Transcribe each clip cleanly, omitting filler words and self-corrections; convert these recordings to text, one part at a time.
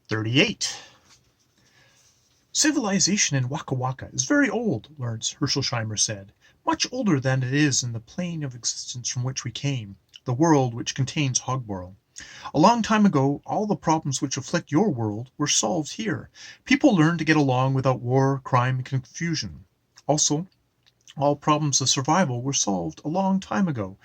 38. Civilization in Waka Waka is very old, Lawrence Herschelsheimer said. Much older than it is in the plane of existence from which we came, the world which contains Hogworld. A long time ago, all the problems which afflict your world were solved here. People learned to get along without war, crime, and confusion. Also, all problems of survival were solved a long time ago.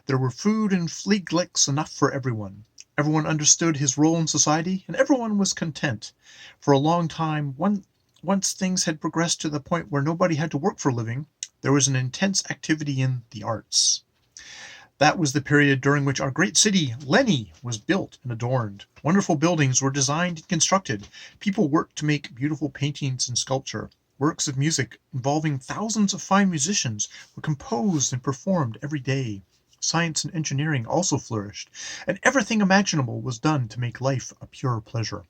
There were food and fleegliks enough for everyone. Everyone understood his role in society, and everyone was content. For a long time, once things had progressed to the point where nobody had to work for a living, there was an intense activity in the arts. That was the period during which our great city, Lenny, was built and adorned. Wonderful buildings were designed and constructed. People worked to make beautiful paintings and sculpture. Works of music involving thousands of fine musicians were composed and performed every day. Science and engineering also flourished, and everything imaginable was done to make life a pure pleasure.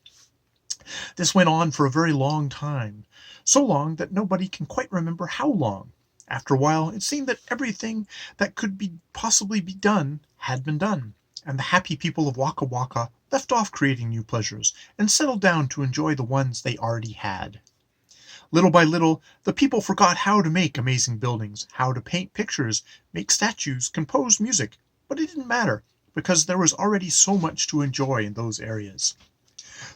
This went on for a very long time, so long that nobody can quite remember how long. After a while, it seemed that everything that could possibly be done had been done, and the happy people of Waka Waka left off creating new pleasures and settled down to enjoy the ones they already had. Little by little, the people forgot how to make amazing buildings, how to paint pictures, make statues, compose music, but it didn't matter, because there was already so much to enjoy in those areas.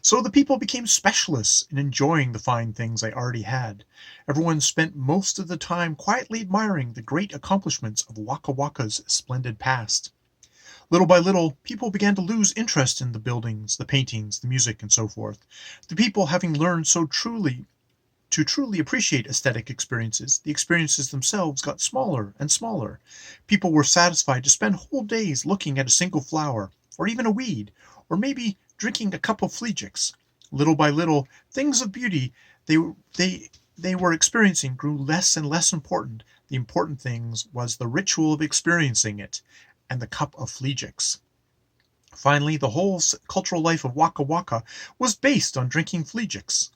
So the people became specialists in enjoying the fine things they already had. Everyone spent most of the time quietly admiring the great accomplishments of Waka Waka's splendid past. Little by little, people began to lose interest in the buildings, the paintings, the music, and so forth. The people, having learned to truly appreciate aesthetic experiences, the experiences themselves got smaller and smaller. People were satisfied to spend whole days looking at a single flower, or even a weed, or maybe drinking a cup of fleegics. Little by little, things of beauty they were experiencing grew less and less important. The important things was the ritual of experiencing it, and the cup of fleegics. Finally, the whole cultural life of Waka Waka was based on drinking fleegics.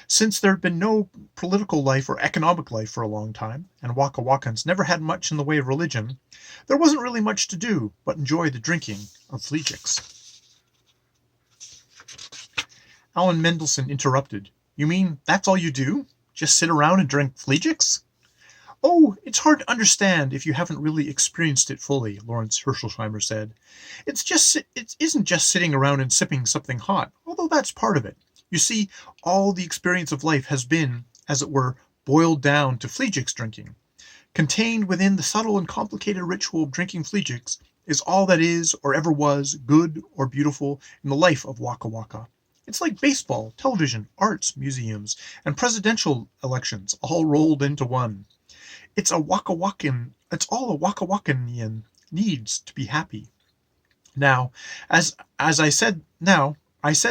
Since there had been no political life or economic life for a long time, and Waka Wakans never had much in the way of religion, there wasn't really much to do but enjoy the drinking of fleegics. Aln Mndlshn interrupted. You mean that's all you do? Just sit around and drink fleegics? Oh, it's hard to understand if you haven't really experienced it fully, Lawrence Herschelsheimer said. It isn't just sitting around and sipping something hot, although that's part of it. You see, all the experience of life has been, as it were, boiled down to fleegics drinking. Contained within the subtle and complicated ritual of drinking fleegics is all that is or ever was good or beautiful in the life of Waka Waka. It's like baseball, television, arts, museums, and presidential elections all rolled into one. It's all a Waka Wakanian needs to be happy. Now, as I said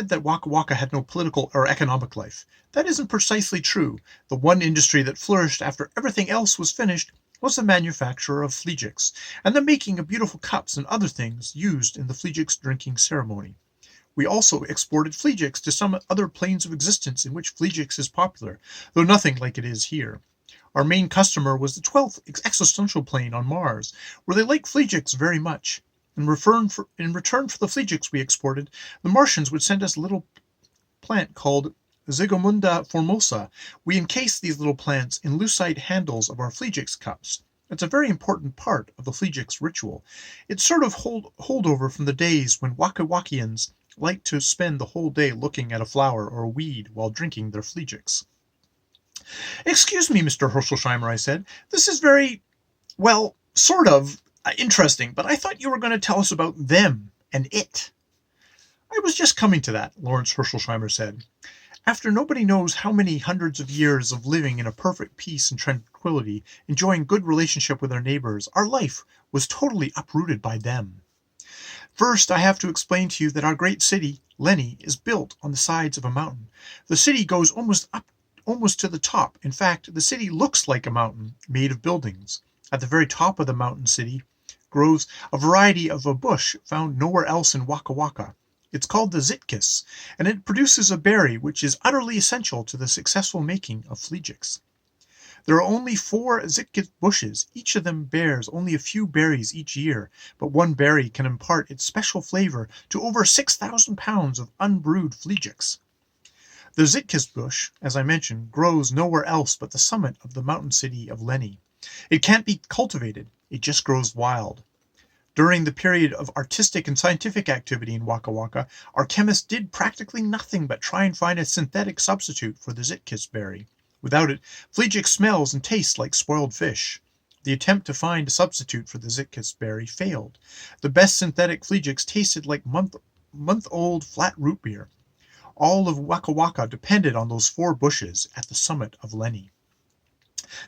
that Waka Waka had no political or economic life. That isn't precisely true. The one industry that flourished after everything else was finished was the manufacture of fleegics, and the making of beautiful cups and other things used in the fleegics drinking ceremony. We also exported fleegics to some other planes of existence in which fleegics is popular, though nothing like it is here. Our main customer was the 12th existential plane on Mars, where they like fleegics very much. In return for the fleegics we exported, the Martians would send us a little plant called Zygomunda formosa. We encase these little plants in lucite handles of our fleegics cups. It's a very important part of the fleegics ritual. It's sort of holdover from the days when Waka Wakians liked to spend the whole day looking at a flower or a weed while drinking their fleegics. Excuse me, Mr. Herschelsheimer, I said. This is very, well, sort of interesting, but I thought you were going to tell us about them and it. I was just coming to that, Lawrence Herschelsheimer said. After nobody knows how many hundreds of years of living in a perfect peace and tranquility, enjoying good relationship with our neighbors, our life was totally uprooted by them. First, I have to explain to you that our great city, Lenny, is built on the sides of a mountain. The city goes almost to the top. In fact, the city looks like a mountain made of buildings. At the very top of the mountain city grows a variety of a bush found nowhere else in Waka Waka. It's called the zitkis, and it produces a berry which is utterly essential to the successful making of fleegics. There are only 4 zitkis bushes. Each of them bears only a few berries each year, but one berry can impart its special flavor to over 6,000 pounds of unbrewed fleegics. The Zitkis bush, as I mentioned, grows nowhere else but the summit of the mountain city of Leni. It can't be cultivated, it just grows wild. During the period of artistic and scientific activity in Waka Waka, our chemists did practically nothing but try and find a synthetic substitute for the Zitkis berry. Without it, Fleegix smells and tastes like spoiled fish. The attempt to find a substitute for the Zitkis berry failed. The best synthetic Fleegix tasted like month-old flat root beer. All of Waka Waka depended on those 4 bushes at the summit of Leni.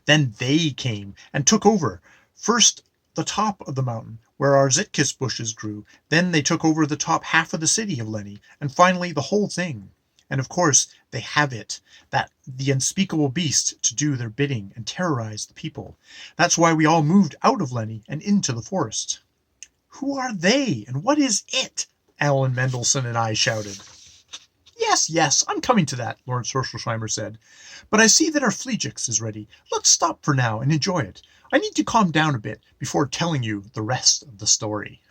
Then they came and took over. First the top of the mountain, where our Zitkis bushes grew. Then they took over the top half of the city of Leni, and finally the whole thing. And of course, they have it, that the unspeakable beast, to do their bidding and terrorize the people. That's why we all moved out of Leni and into the forest. Who are they, and what is it? Aln Mndlshn and I shouted. Yes, I'm coming to that, Lord Herschelsheimer said. But I see that our Fleegix is ready. Let's stop for now and enjoy it. I need to calm down a bit before telling you the rest of the story.